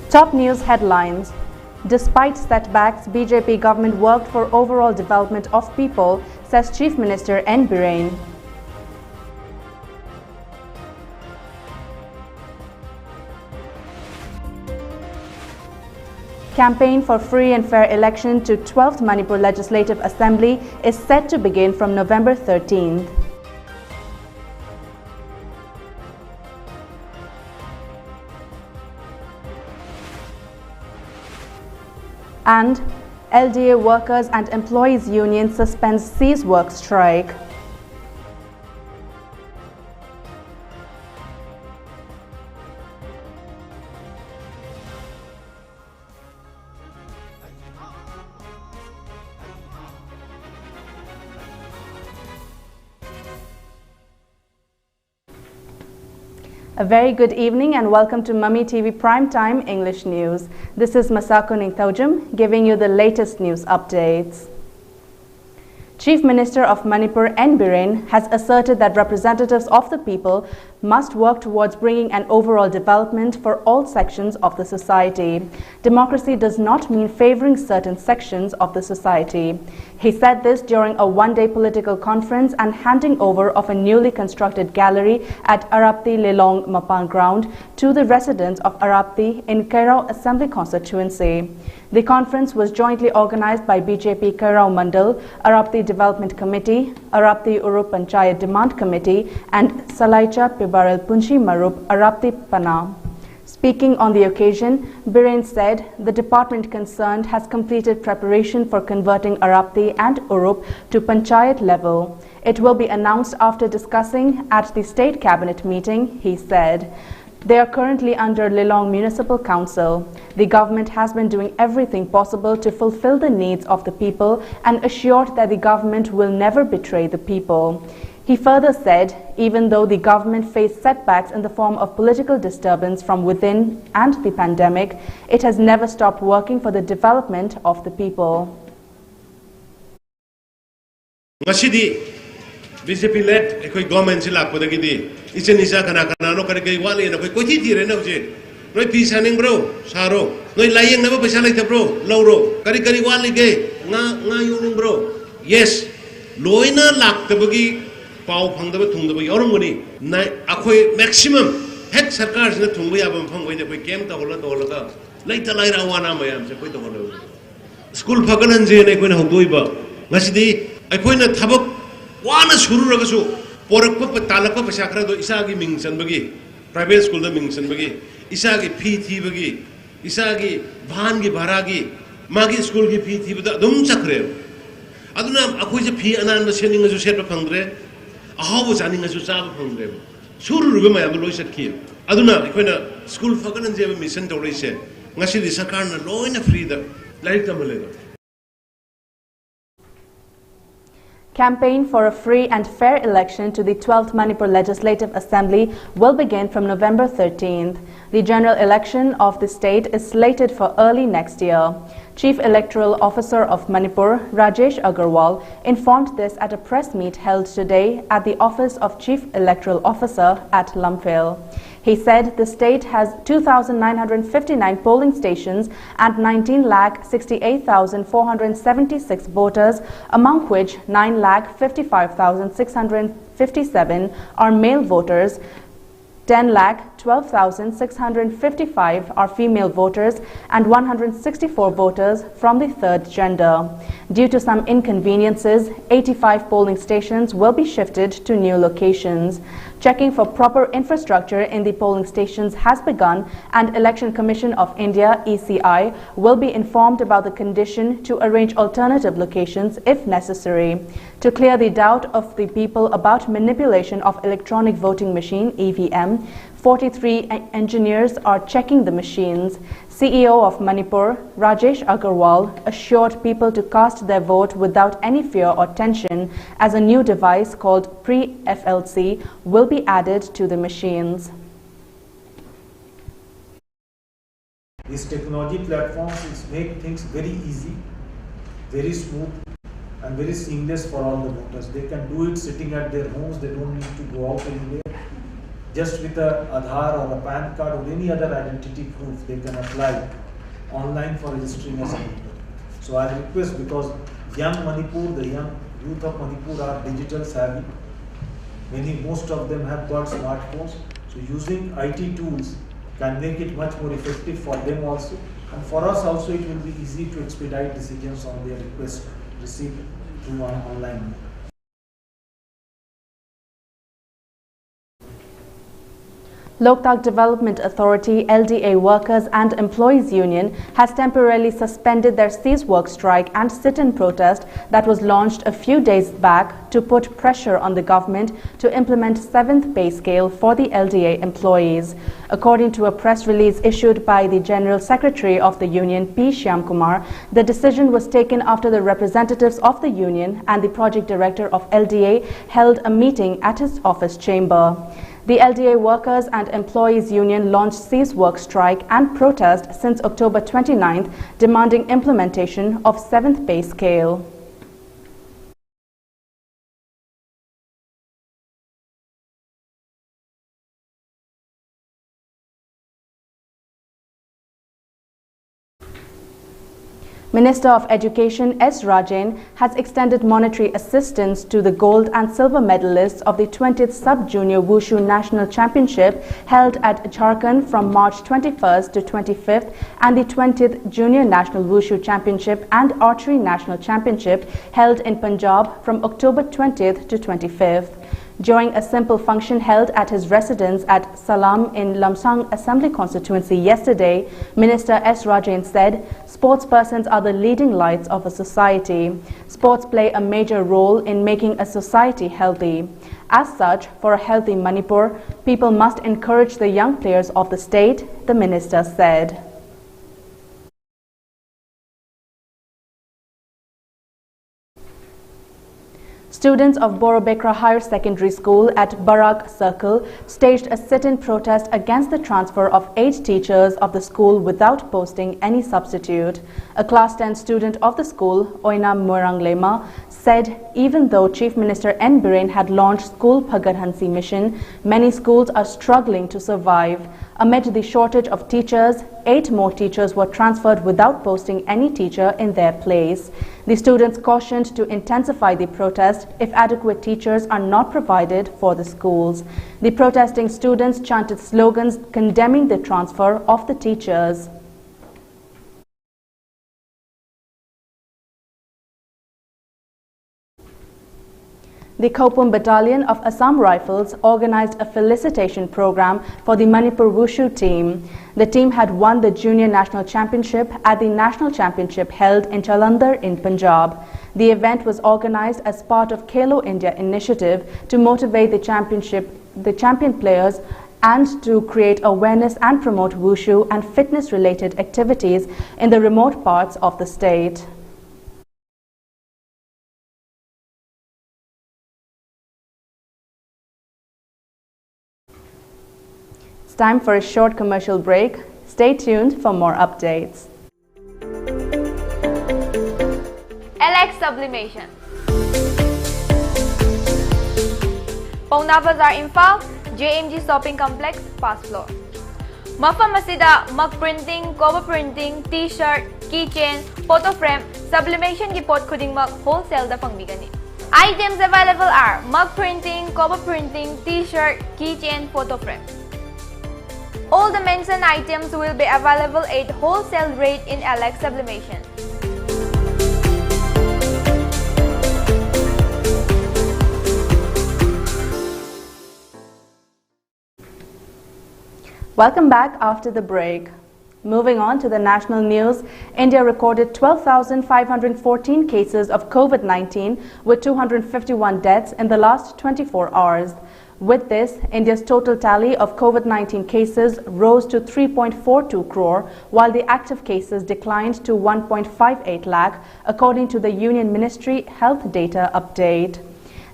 Top news headlines. Despite setbacks, BJP government worked for overall development of people, says Chief Minister N. Biren. Campaign for free and fair election to 12th Manipur Legislative Assembly is set to begin from November 13th. And LDA Workers and Employees Union suspends cease work strike. A very good evening and welcome to MAMI TV Primetime English News. This is MASACO NINGTHOUJAM giving you the latest news updates. Chief Minister of Manipur N. Biren has asserted that representatives of the people must work towards bringing an overall development for all sections of the society. Democracy does not mean favoring certain sections of the society. He said this during a one-day political conference and handing over of a newly constructed gallery at Arapti Lelong Mapang ground to the residents of Arapti in Kairao Assembly constituency. The conference was jointly organized by BJP Kairao Mandal, Arapti Development Committee, Arapti Uru Panchayat Demand Committee and Salaicha Pibaral Punchi Marup Arapti Pana. Speaking on the occasion, Biren said the department concerned has completed preparation for converting Arapti and Urup to Panchayat level. It will be announced after discussing at the State Cabinet meeting, he said. They are currently under Lelong Municipal Council. The government has been doing everything possible to fulfill the needs of the people and assured that the government will never betray the people. He further said, even though the government faced setbacks in the form of political disturbance from within and the pandemic, it has never stopped working for the development of the people. BJP-led ekoi government si lakpo dagi di ichen isa kana no kari kai wali na koi koiti dire na uje noi pi saning bro saro noi layeng na ba paisa lai bro lauro kari wali ge nga yung bro yes loina lakta bagi pau phangda ba thungda ba yorom gani na akoi maximum hek sarkar sina thungba ya ba phang goi koi kem ta hola ka laita lai ra wana mayam se koi to hola school phaganan je nei koi na hogdoi ba ngasi di akoi na thabak वाना शुरू रगसु पोरक प तालक प पैसा खरा दो इसा की मिंगसन बगी प्राइवेट स्कूल द मिंगसन बगी इसा की फी थी बगी इसा की भान की भाड़ा की मागी स्कूल की फी थी बता दुम चक्रे अदुना अखोई से फी अनान द सेनिंग जो सेट फंगरे अहाव जानिंग जो चाब फंगरे शुरू रुग मयाम लोइ सखी अदुना अखोइना स्कूल फगन जे मिशन तोरै से ngasi di सरकार न लोइना फ्री द लाइक तमले Campaign for a free and fair election to the 12th Manipur Legislative Assembly will begin from November 13th. The general election of the state is slated for early next year. Chief Electoral Officer of Manipur, Rajesh Agarwal, informed this at a press meet held today at the office of Chief Electoral Officer at Lumphill. He said the state has 2,959 polling stations and 19,68,476 voters, among which 9,55,657 are male voters, 10,12,655 are female voters and 164 voters from the third gender. Due to some inconveniences, 85 polling stations will be shifted to new locations. Checking for proper infrastructure in the polling stations has begun, and Election Commission of India (ECI) will be informed about the condition to arrange alternative locations if necessary. To clear the doubt of the people about manipulation of electronic voting machine (EVM), 43 engineers are checking the machines. CEO of Manipur, Rajesh Agarwal, assured people to cast their vote without any fear or tension, as a new device called pre-FLC will be added to the machines. These technology platforms make things very easy, very smooth and very seamless for all the voters. They can do it sitting at their homes, they don't need to go out anywhere. just with a Aadhaar or a PAN card or any other identity proof, they can apply online for registering as a voter. So I request, because young Manipur, the young youth of Manipur are digital savvy. Most of them have got smartphones. So using IT tools can make it much more effective for them also. And for us also, it will be easy to expedite decisions on their request received through an online mode. Loktak Development Authority LDA Workers and Employees Union has temporarily suspended their cease work strike and sit-in protest that was launched a few days back to put pressure on the government to implement 7th pay scale for the LDA employees. According to a press release issued by the General Secretary of the union, P. Shyamkumar, the decision was taken after the representatives of the union and the project director of LDA held a meeting at his office chamber. The LDA Workers and Employees Union launched cease work strike and protest since October 29th, demanding implementation of 7th pay scale. Minister of Education S. Rajan has extended monetary assistance to the gold and silver medalists of the 20th Sub-Junior Wushu National Championship held at Jharkhand from March 21st to 25th and the 20th Junior National Wushu Championship and Archery National Championship held in Punjab from October 20th to 25th. During a simple function held at his residence at Salam in Lamsang Assembly constituency yesterday, Minister S. Rajan said, "Sportspersons are the leading lights of a society. Sports play a major role in making a society healthy. As such, for a healthy Manipur, people must encourage the young players of the state," the minister said. Students of Borobekra Higher Secondary School at Barak Circle staged a sit-in protest against the transfer of 8 teachers of the school without posting any substitute. A Class 10 student of the school, Oina Moranglema, said even though Chief Minister N. Biren had launched School Bhagarhansi mission, many schools are struggling to survive. Amid the shortage of teachers, 8 more teachers were transferred without posting any teacher in their place. The students cautioned to intensify the protest if adequate teachers are not provided for the schools. The protesting students chanted slogans condemning the transfer of the teachers. The Kopum Battalion of Assam Rifles organized a felicitation program for the Manipur Wushu team. The team had won the Junior National Championship at the National Championship held in Jalandhar in Punjab. The event was organized as part of Khelo India initiative to motivate the champion players and to create awareness and promote Wushu and fitness-related activities in the remote parts of the state. Time for a short commercial break. Stay tuned for more updates. LX Sublimation. Pauna Bazaar, Imphal, JMG Shopping Complex, first floor. Mafam asida mug printing, cover printing, t-shirt, keychain, photo frame, sublimation ki pot khuding mug wholesale da pangbigani. Items available are mug printing, cover printing, t-shirt, keychain, photo frame. All the mentioned items will be available at wholesale rate in LX Sublimation. Welcome back after the break. Moving on to the national news, India recorded 12,514 cases of COVID-19 with 251 deaths in the last 24 hours. With this, India's total tally of COVID-19 cases rose to 3.42 crore, while the active cases declined to 1.58 lakh, according to the Union Ministry Health Data Update.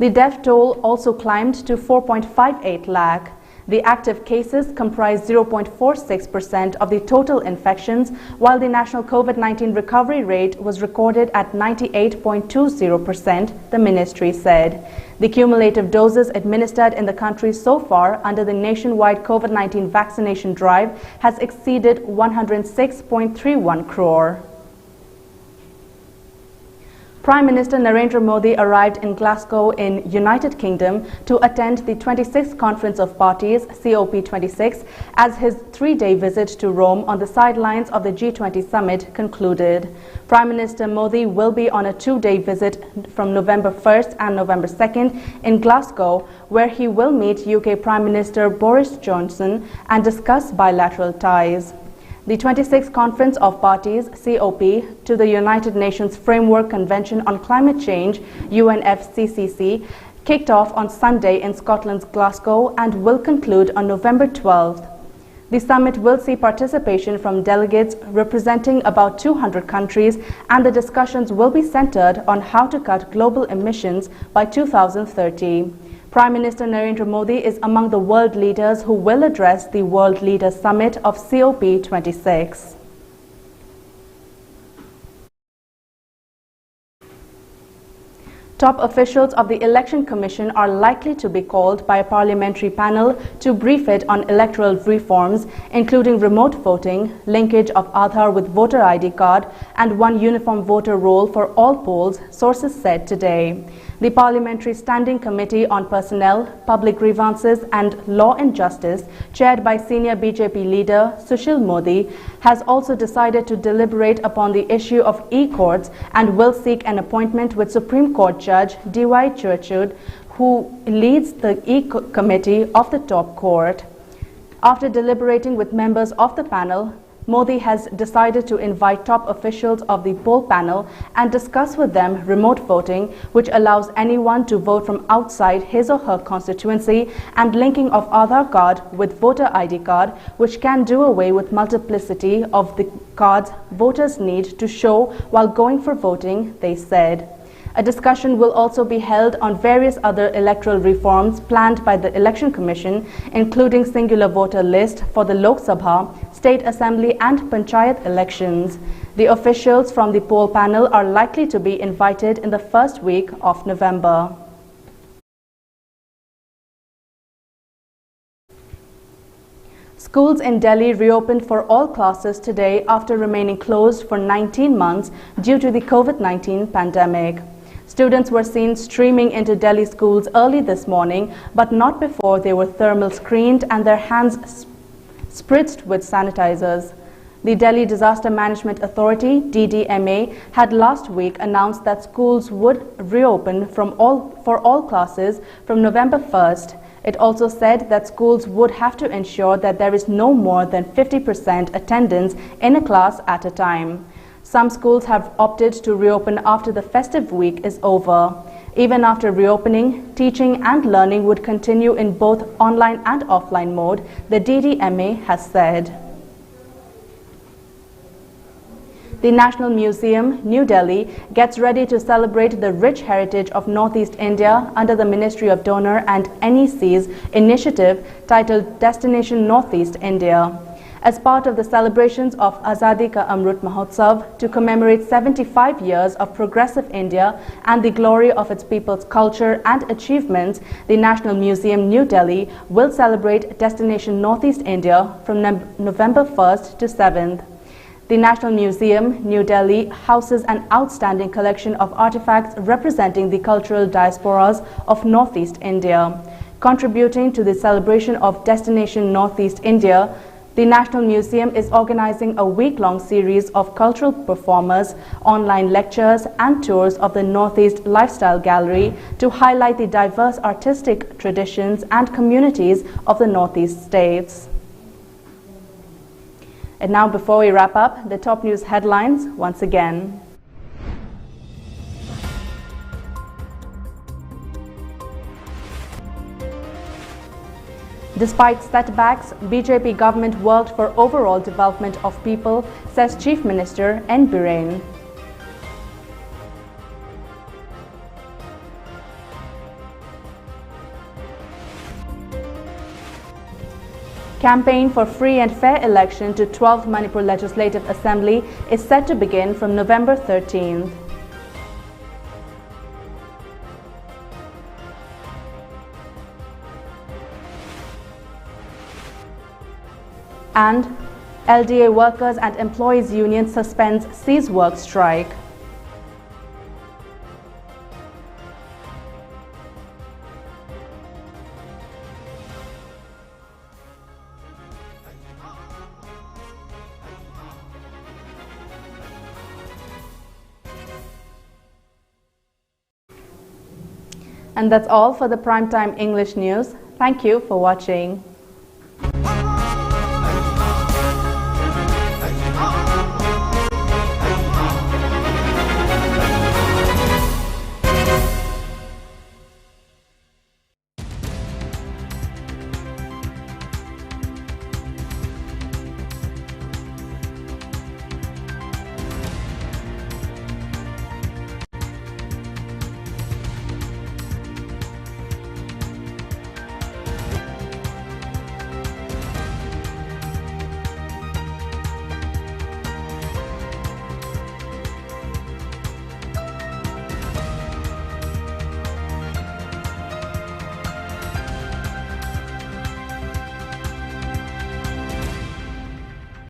The death toll also climbed to 4.58 lakh. The active cases comprise 0.46% of the total infections, while the national COVID-19 recovery rate was recorded at 98.20%, the ministry said. The cumulative doses administered in the country so far under the nationwide COVID-19 vaccination drive has exceeded 106.31 crore. Prime Minister Narendra Modi arrived in Glasgow in United Kingdom to attend the 26th Conference of Parties, COP26, as his three-day visit to Rome on the sidelines of the G20 summit concluded. Prime Minister Modi will be on a two-day visit from November 1st and November 2nd in Glasgow, where he will meet UK Prime Minister Boris Johnson and discuss bilateral ties. The 26th Conference of Parties, COP, to the United Nations Framework Convention on Climate Change, UNFCCC, kicked off on Sunday in Scotland's Glasgow and will conclude on November 12th. The summit will see participation from delegates representing about 200 countries, and the discussions will be centered on how to cut global emissions by 2030. Prime Minister Narendra Modi is among the world leaders who will address the World Leaders Summit of COP26. Top officials of the Election Commission are likely to be called by a parliamentary panel to brief it on electoral reforms, including remote voting, linkage of Aadhaar with voter ID card, and one uniform voter roll for all polls, sources said today. The Parliamentary Standing Committee on Personnel, Public Grievances and Law and Justice, chaired by senior BJP leader Sushil Modi, has also decided to deliberate upon the issue of e-courts and will seek an appointment with Supreme Court Judge D.Y. Churchud, who leads the e-committee of the top court. After deliberating with members of the panel, Modi has decided to invite top officials of the poll panel and discuss with them remote voting, which allows anyone to vote from outside his or her constituency, and linking of Aadhaar card with voter ID card, which can do away with multiplicity of the cards voters need to show while going for voting, they said. A discussion will also be held on various other electoral reforms planned by the Election Commission, including singular voter list for the Lok Sabha, State Assembly and Panchayat elections. The officials from the poll panel are likely to be invited in the first week of November. Schools in Delhi reopened for all classes today after remaining closed for 19 months due to the COVID-19 pandemic. Students were seen streaming into Delhi schools early this morning, but not before they were thermal screened and their hands spritzed with sanitizers. The Delhi Disaster Management Authority, DDMA, had last week announced that schools would reopen for all classes from November 1st. It also said that schools would have to ensure that there is no more than 50% attendance in a class at a time. Some schools have opted to reopen after the festive week is over. Even after reopening, teaching and learning would continue in both online and offline mode, the DDMA has said. The National Museum, New Delhi, gets ready to celebrate the rich heritage of Northeast India under the Ministry of Donor and NEC's initiative titled Destination Northeast India. As part of the celebrations of Azadi Ka Amrit Mahotsav to commemorate 75 years of progressive India and the glory of its people's culture and achievements, the National Museum, New Delhi, will celebrate Destination Northeast India from November 1st to 7th. The National Museum, New Delhi, houses an outstanding collection of artifacts representing the cultural diasporas of Northeast India. Contributing to the celebration of Destination Northeast India, the National Museum is organizing a week-long series of cultural performers, online lectures and tours of the Northeast Lifestyle Gallery to highlight the diverse artistic traditions and communities of the Northeast states. And now, before we wrap up, the top news headlines once again. Despite setbacks, BJP government worked for overall development of people, says Chief Minister N. Biren. Campaign for free and fair election to 12th Manipur Legislative Assembly is set to begin from November 13th. And LDA Workers and Employees Union suspends cease work strike. And that's all for the Primetime English News. Thank you for watching.